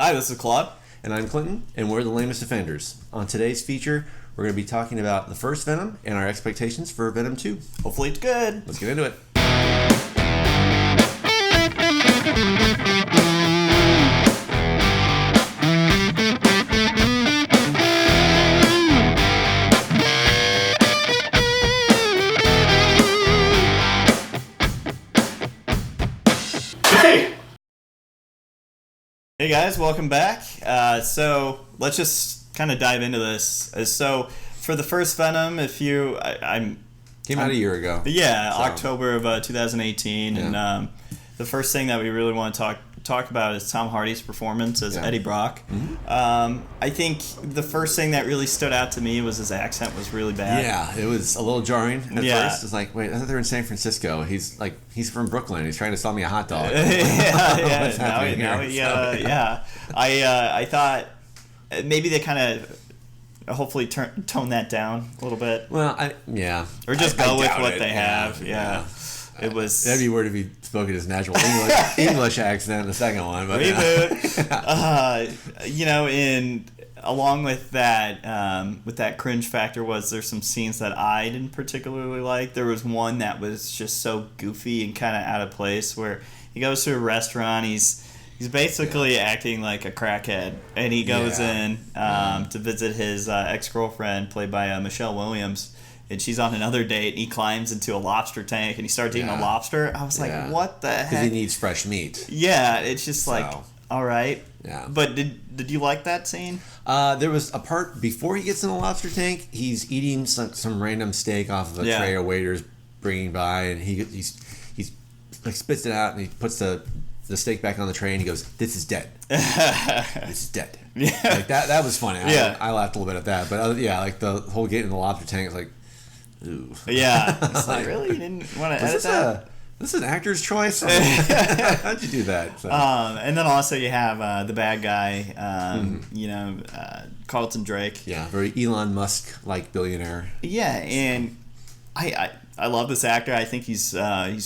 Hi, this is Claude. And I'm Clinton, and we're the Lamest Defenders. On today's feature, we're going to be talking about the first Venom and our expectations for Venom 2. Hopefully it's good. Let's get into it. Hey guys, welcome back. So let's just kind of dive into this. So for the first Venom, Came out a year ago. Yeah, so. October of 2018, yeah. And the first thing that we really want to talk about is Tom Hardy's performance as Eddie Brock. Mm-hmm. I think the first thing that really stood out to me was his accent was really bad. Yeah, it was a little jarring at first. It's like, wait, I thought they were in San Francisco. He's from Brooklyn. He's trying to sell me a hot dog. I thought maybe they kind of hopefully tone that down a little bit. Well, or just go with what they have. Yeah. It was. That'd be weird if he spoke in his natural English accent in the second one. But reboot. And along with that cringe factor there's some scenes that I didn't particularly like. There was one that was just so goofy and kind of out of place where he goes to a restaurant. He's basically acting like a crackhead, and he goes in to visit his ex-girlfriend, played by Michelle Williams. And she's on another date, and he climbs into a lobster tank, and he starts eating a lobster. I was like, what the heck? Because he needs fresh meat. Yeah, it's just all right. Yeah. But did you like that scene? There was a part before he gets in the lobster tank. He's eating some random steak off of a tray of waiters bringing by, and he's like spits it out, and he puts the steak back on the tray, and he goes, "This is dead. This is dead." Yeah. Like that was funny. Yeah. I laughed a little bit at that, but like the whole getting in the lobster tank is like. Ooh. Yeah, it's like really you didn't want to edit that. This is an actor's choice. How'd you do that? So. And then also you have the bad guy, Carlton Drake. Yeah, very Elon Musk like billionaire. Yeah, and I love this actor. I think he's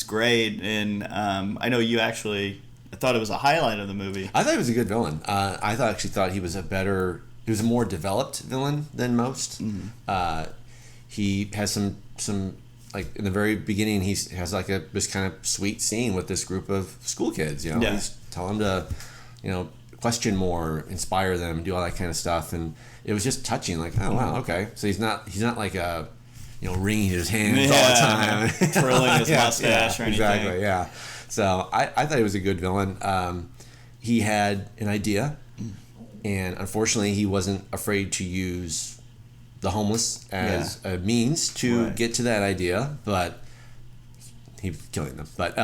great, and I know you actually thought it was a highlight of the movie. I thought he was a good villain. I thought he was a more developed villain than most. Mm-hmm. He has some like in the very beginning. He has like this kind of sweet scene with this group of school kids. He's telling them to, question more, inspire them, do all that kind of stuff, and it was just touching. Like, oh wow, okay. So he's not like wringing his hands all the time, twirling his mustache or anything. Exactly, yeah. So I thought he was a good villain. He had an idea, and unfortunately, he wasn't afraid to use the homeless as a means to get to that idea, but he was killing them. But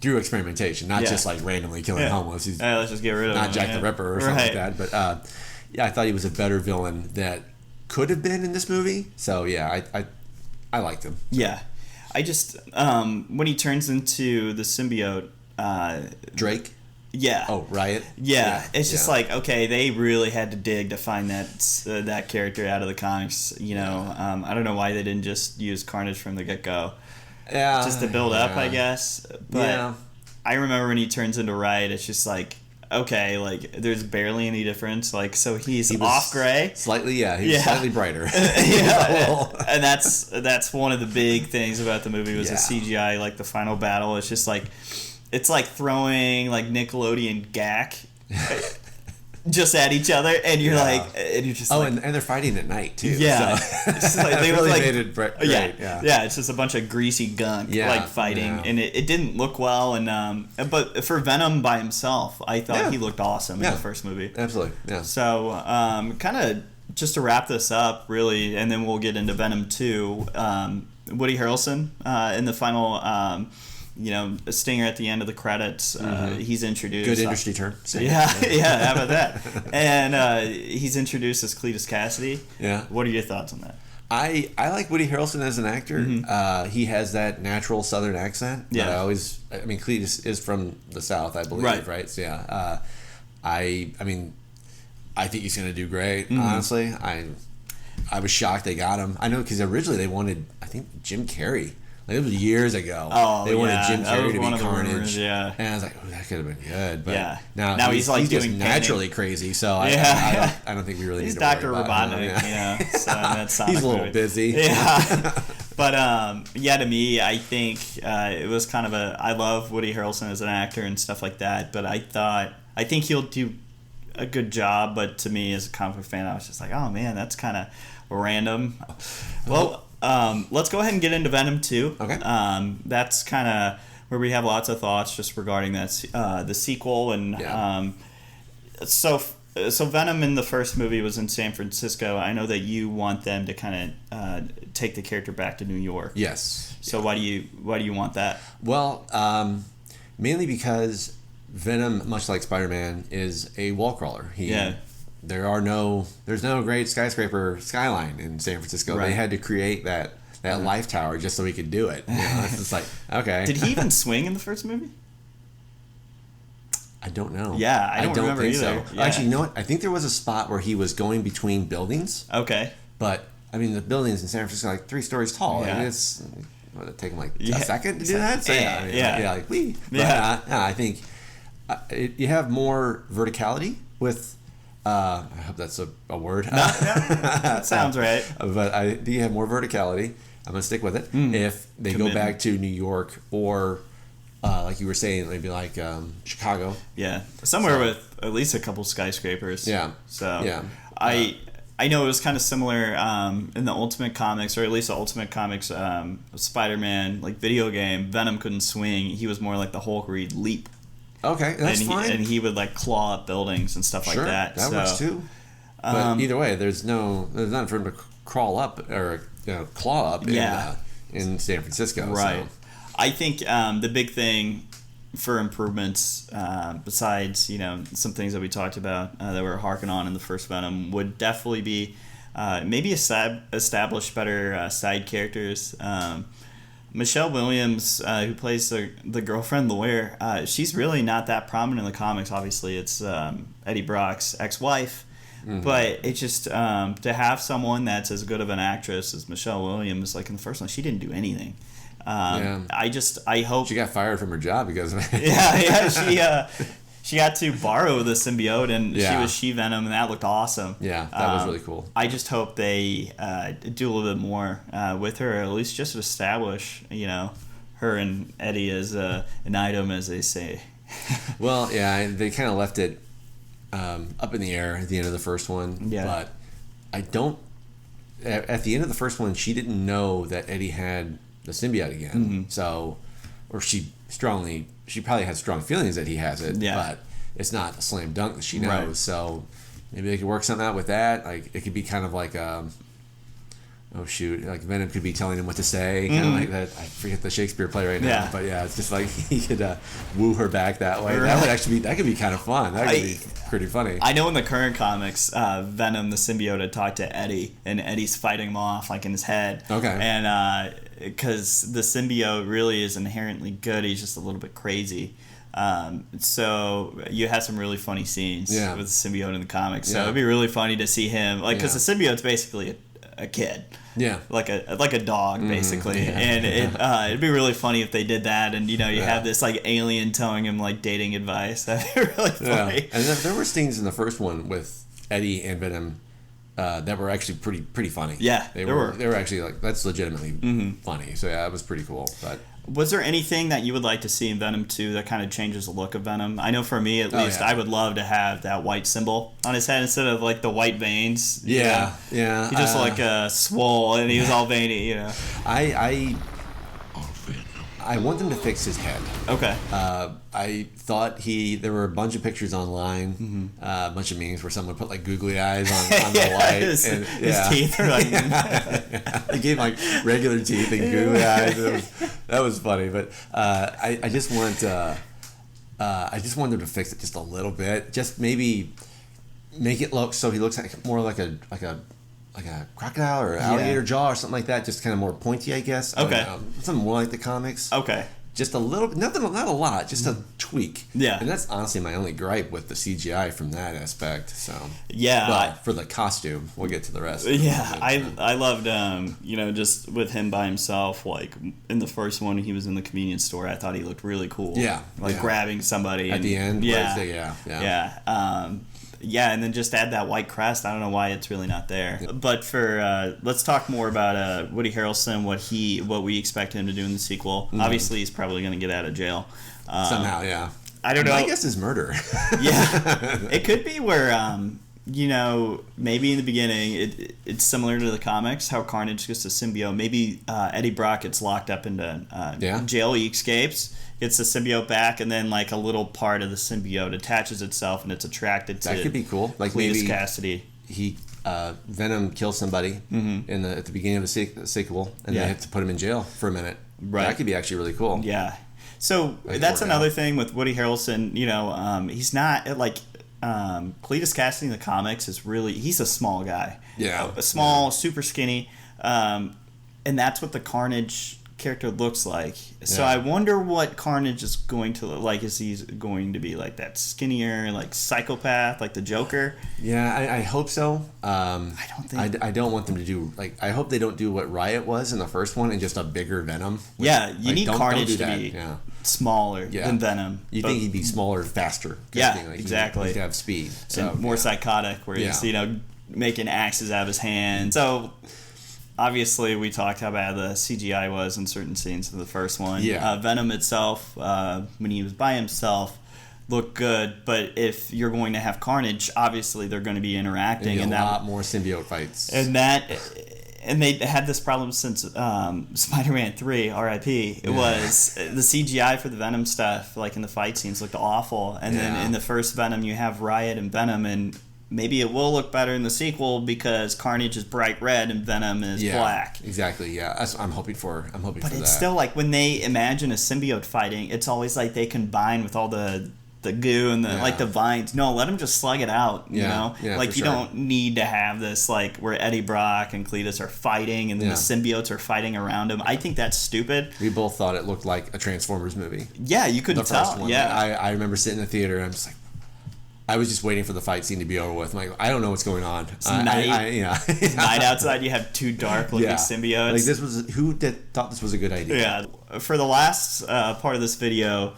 through experimentation, not just like randomly killing homeless. Let's just get rid of not him. Jack the Ripper or something like that. But I thought he was a better villain that could have been in this movie. So I liked him. Yeah, I just when he turns into the symbiote, Drake. Yeah. Oh, Riot. Yeah, it's just like, okay, they really had to dig to find that character out of the comics. I don't know why they didn't just use Carnage from the get-go. Yeah. Just to build up, I guess. But I remember when he turns into Riot, it's just like, okay, like there's barely any difference. Like, so he's off gray. Slightly, he's slightly brighter. And that's one of the big things about the movie was the CGI. Like the final battle, it's just like. It's like throwing like Nickelodeon gack just at each other, and you're just and they're fighting at night too. Yeah, so. It's just like, they really look like, made it great. Yeah, it's just a bunch of greasy gunk fighting, and it didn't look well. And but for Venom by himself, I thought he looked awesome in the first movie. Absolutely, yeah. So kind of just to wrap this up, really, and then we'll get into Venom 2. Woody Harrelson in the final. A stinger at the end of the credits. He's introduced. Good industry term. How about that? And he's introduced as Cletus Cassidy. Yeah. What are your thoughts on that? I like Woody Harrelson as an actor. He has that natural Southern accent. Yeah. Cletus is from the South, I believe. Right. So I think he's going to do great. Honestly, I was shocked they got him. I know because originally they wanted, I think, Jim Carrey Like, it was years ago. Oh, they wanted yeah. Jim Carrey to be Carnage, rumors, yeah. And I was like, "Oh, that could have been good." But yeah. now he's like just doing naturally crazy. So I don't think we really need to worry about him. He's Dr. Robotnik, Yeah. so that's Sonic he's a little movie. busy. Yeah. But to me, I think it was kind of I love Woody Harrelson as an actor and stuff like that. But I think he'll do a good job. But to me, as a comic book fan, I was just like, oh man, that's kind of random. Well, let's go ahead and get into Venom 2. Okay. That's kind of where we have lots of thoughts just regarding that the sequel and So Venom in the first movie was in San Francisco. I know that you want them to kind of take the character back to New York. Yes. So why do you want that? Well, mainly because Venom, much like Spider-Man, is a wall crawler. There's no great skyscraper skyline in San Francisco. Right. They had to create that life tower just so he could do it. It's just like, okay. Did he even swing in the first movie? I don't know. Yeah, I don't remember think either. so. Yeah. Actually, you know what? I think there was a spot where he was going between buildings. Okay. But I mean, the buildings in San Francisco are like 3 stories tall. Yeah. I mean, would it take him like a second to do that? So yeah. I think you have more verticality with. I hope that's a word. That sounds right. But you have more verticality. I'm gonna stick with it. If they go back to New York or. Like you were saying, maybe like Chicago. Yeah, somewhere with at least a couple skyscrapers. Yeah. So yeah. I know it was kind of similar in the Ultimate Comics, or at least the Ultimate Comics Spider-Man like video game. Venom couldn't swing. He was more like the Hulk, where he'd leap. Okay, that's fine. And he would like claw up buildings and stuff like that. That works too. But either way, there's nothing for him to crawl up or claw up in San Francisco. Right. So. I think the big thing for improvements, besides some things that we talked about that were harking on in the first Venom, would definitely be maybe establish better side characters. Michelle Williams, who plays the girlfriend lawyer, she's really not that prominent in the comics. Obviously, it's Eddie Brock's ex-wife. Mm-hmm. But it's just to have someone that's as good of an actress as Michelle Williams, like in the first one, she didn't do anything. I hope she got fired from her job because of it. she got to borrow the symbiote and she was She-Venom, and that looked awesome. Yeah, that was really cool. I just hope they do a little bit more with her, or at least just establish her and Eddie as an item, as they say. Well, yeah, they kind of left it up in the air at the end of the first one. Yeah. But I don't. At the end of the first one, she didn't know that Eddie had the symbiote again. Mm-hmm. So, or she probably had strong feelings that he has it. Yeah. But it's not a slam dunk that she knows. Right. So maybe they could work something out with that. Like it could be kind of like like Venom could be telling him what to say, kind of like that. I forget the Shakespeare play right now, yeah. But yeah, it's just like he could woo her back that way. Right. That could be kind of fun. That could be pretty funny. I know in the current comics, Venom the symbiote had talked to Eddie, and Eddie's fighting him off like in his head. Okay. And because the symbiote really is inherently good, he's just a little bit crazy. So you have some really funny scenes with the symbiote in the comics. So it'd be really funny to see him, like, because the symbiote's basically a kid. Yeah, like a dog basically, and it'd be really funny if they did that, and you have this like alien telling him like dating advice. That'd be really funny. And there were scenes in the first one with Eddie and Venom that were actually pretty funny. Yeah, they were actually like that's legitimately funny. So yeah, it was pretty cool. But was there anything that you would like to see in Venom 2 that kind of changes the look of Venom? I know for me at least, I would love to have that white symbol on his head instead of like the white veins. Yeah. He just like swole and he was all veiny. I want them to fix his head. Okay. I thought there were a bunch of pictures online, a bunch of memes where someone put like googly eyes on the white. His teeth are like... They gave like regular teeth and googly eyes. That was funny, but I just want them to fix it just a little bit. Just maybe make it look so he looks like more like a crocodile or alligator jaw or something like that. Just kind of more pointy, I guess. Okay. Something more like the comics. Okay. just a little, not a lot, just a tweak. Yeah. And that's honestly my only gripe with the CGI from that aspect. So yeah, but for the costume, we'll get to the rest. Yeah, I loved just with him by himself. Like in the first one, he was in the convenience store. I thought he looked really cool. Yeah, grabbing somebody at the end. Yeah, and then just add that white crest. I don't know why it's really not there. Yeah. But let's talk more about Woody Harrelson, what we expect him to do in the sequel. Mm-hmm. Obviously, he's probably going to get out of jail. Somehow, yeah. I don't know. My guess is murder. Yeah. It could be where, maybe in the beginning, it's similar to the comics, how Carnage gets a symbiote. Maybe Eddie Brock gets locked up into jail. He escapes, gets the symbiote back, and then like a little part of the symbiote attaches itself and it's attracted to. That could be cool. Like Cletus maybe Cassidy. He Venom kills somebody at the beginning of the sequel, and they have to put him in jail for a minute. Right. That could be actually really cool. Yeah. So that's another thing with Woody Harrelson. He's not like Cletus Cassidy in the comics is really, he's a small guy. Yeah. A small, super skinny, and that's what the Carnage character looks like. So I wonder what Carnage is going to look like. Is he going to be like that skinnier, like psychopath, like the Joker? Yeah, I hope so. I don't think. I don't want them to do I hope they don't do what Riot was in the first one and just a bigger Venom. You need Carnage to be smaller than Venom. You think he'd be smaller, faster? Exactly. He'd have speed, so and more psychotic, where he's making axes out of his hands. So. Obviously, we talked how bad the CGI was in certain scenes of the first one. Yeah. Venom itself, when he was by himself, looked good. But if you're going to have Carnage, obviously they're going to be interacting. And a lot more symbiote fights. And they had this problem since Spider-Man 3, R.I.P. It was the CGI for the Venom stuff, like in the fight scenes, looked awful. And then in the first Venom, you have Riot and Venom, and maybe it will look better in the sequel because Carnage is bright red and Venom is black. Exactly, yeah. That's what I'm hoping for. But it's still like when they imagine a symbiote fighting, it's always like they combine with all the goo and the vines. No, let them just slug it out, you know? Like you don't need to have this like where Eddie Brock and Cletus are fighting and then the symbiotes are fighting around him. I think that's stupid. We both thought it looked like a Transformers movie. Yeah, you couldn't tell. First one. Yeah. I remember sitting in the theater and I'm just like, I was just waiting for the fight scene to be over with. I'm like, I don't know what's going on. It's night outside. You have two dark-looking symbiotes. Like who thought this was a good idea? Yeah. For the last part of this video,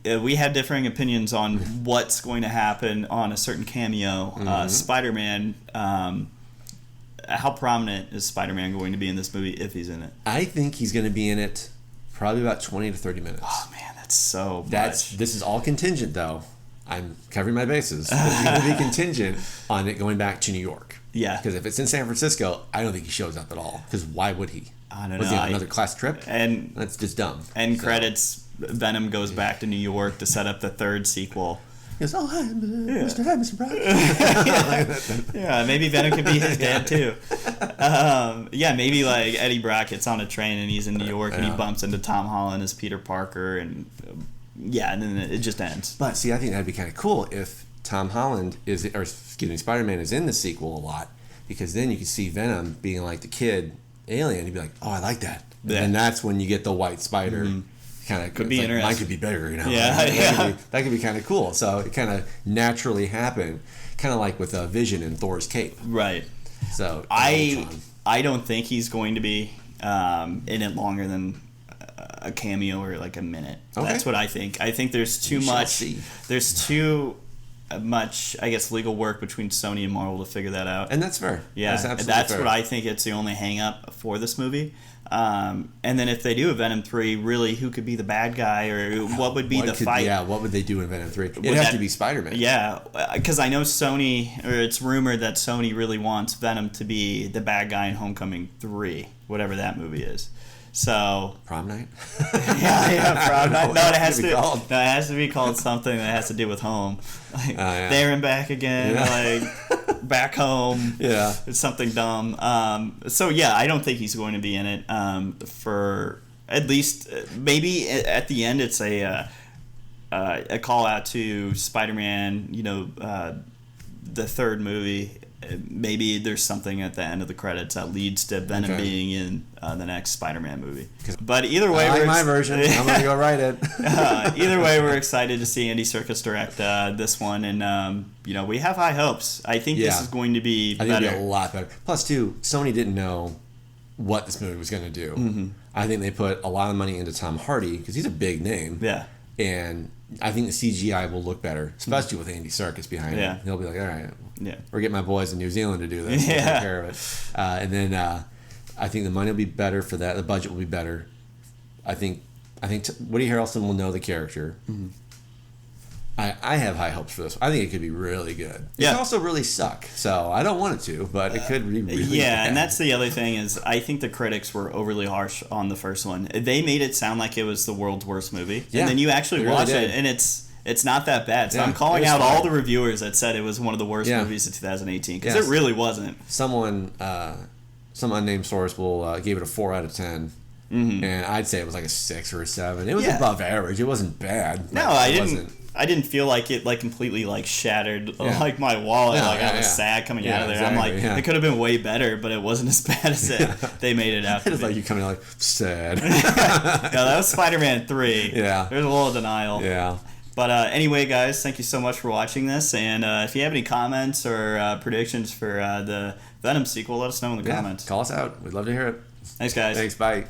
we had differing opinions on what's going to happen on a certain cameo. Spider-Man. How prominent is Spider-Man going to be in this movie if he's in it? I think he's going to be in it probably about 20 to 30 minutes. Oh man, that's so much. This is all contingent though. I'm covering my bases. It's going to be contingent on it going back to New York. Yeah. Because if it's in San Francisco, I don't think he shows up at all. Because why would he? I don't know. Was he on another class trip? And that's just dumb. Credits, Venom goes back to New York to set up the third sequel. He goes, hi, Mr. Brock. Yeah, maybe Venom could be his dad too. Maybe like Eddie Brock gets on a train and he's in New York and he bumps into Tom Holland as Peter Parker and then it just ends. But see, I think that'd be kind of cool if Spider-Man is in the sequel a lot, because then you could see Venom being like the kid alien. You'd be like, oh, I like that. And that's when you get the white spider. Kind of could be interesting. Mine could be bigger, you know. That could be kind of cool. So it kind of naturally happened, kind of like with Vision in Thor's cape. Right. So I don't think he's going to be in it longer than a cameo or like a minute. Okay. That's what I think. I think there's too much. There's too much, I guess, legal work between Sony and Marvel to figure that out. And that's fair. Yeah, that's fair. What I think. It's the only hang up for this movie. And then if they do a Venom 3, really, who could be the bad guy, or what would be the fight? Yeah, what would they do in Venom 3? It'd have to be Spider-Man. Yeah, because I know Sony, or it's rumored that Sony really wants Venom to be the bad guy in Homecoming 3, whatever that movie is. So Prom Night? Prom Night. No, it has to be called something that has to do with home. Like there and back again, like back home. Yeah. It's something dumb. I don't think he's going to be in it for at least maybe at the end it's a call out to Spider-Man, the third movie. maybe there's something at the end of the credits that leads to Venom being in the next Spider-Man movie. But either way, I like my version. I'm going to go write it. Either way, we're excited to see Andy Serkis direct this one, and we have high hopes. I think this is going to be better. I think it'll be a lot better. Plus, too, Sony didn't know what this movie was going to do. Mm-hmm. I think they put a lot of money into Tom Hardy because he's a big name. Yeah. And I think the CGI will look better, especially with Andy Serkis behind him. He'll be like, all right, we're getting my boys in New Zealand to do this. We'll take care of it. And then I think the money will be better for that. The budget will be better. I think Woody Harrelson will know the character. Mm-hmm. I have high hopes for this. I think it could be really good. It could also really suck. So I don't want it to, but it could be really bad. And that's the other thing is I think the critics were overly harsh on the first one. They made it sound like it was the world's worst movie. Yeah, and then you actually watch it, and it's not that bad. So I'm calling out all the reviewers that said it was one of the worst movies of 2018 because it really wasn't. Some unnamed source will gave it a 4 out of 10. Mm-hmm. And I'd say it was like a 6 or a 7. It was above average. It wasn't bad. No, I didn't feel like it completely shattered like my wallet. I was sad coming out of there. Exactly, I'm like, it could have been way better, but it wasn't as bad as they made it out to be. It's like you coming out like sad. No, that was Spider-Man 3. Yeah. There's a little denial. Yeah. But anyway, guys, thank you so much for watching this. And if you have any comments or predictions for the Venom sequel, let us know in the comments. Call us out. We'd love to hear it. Thanks, guys. Thanks. Bye.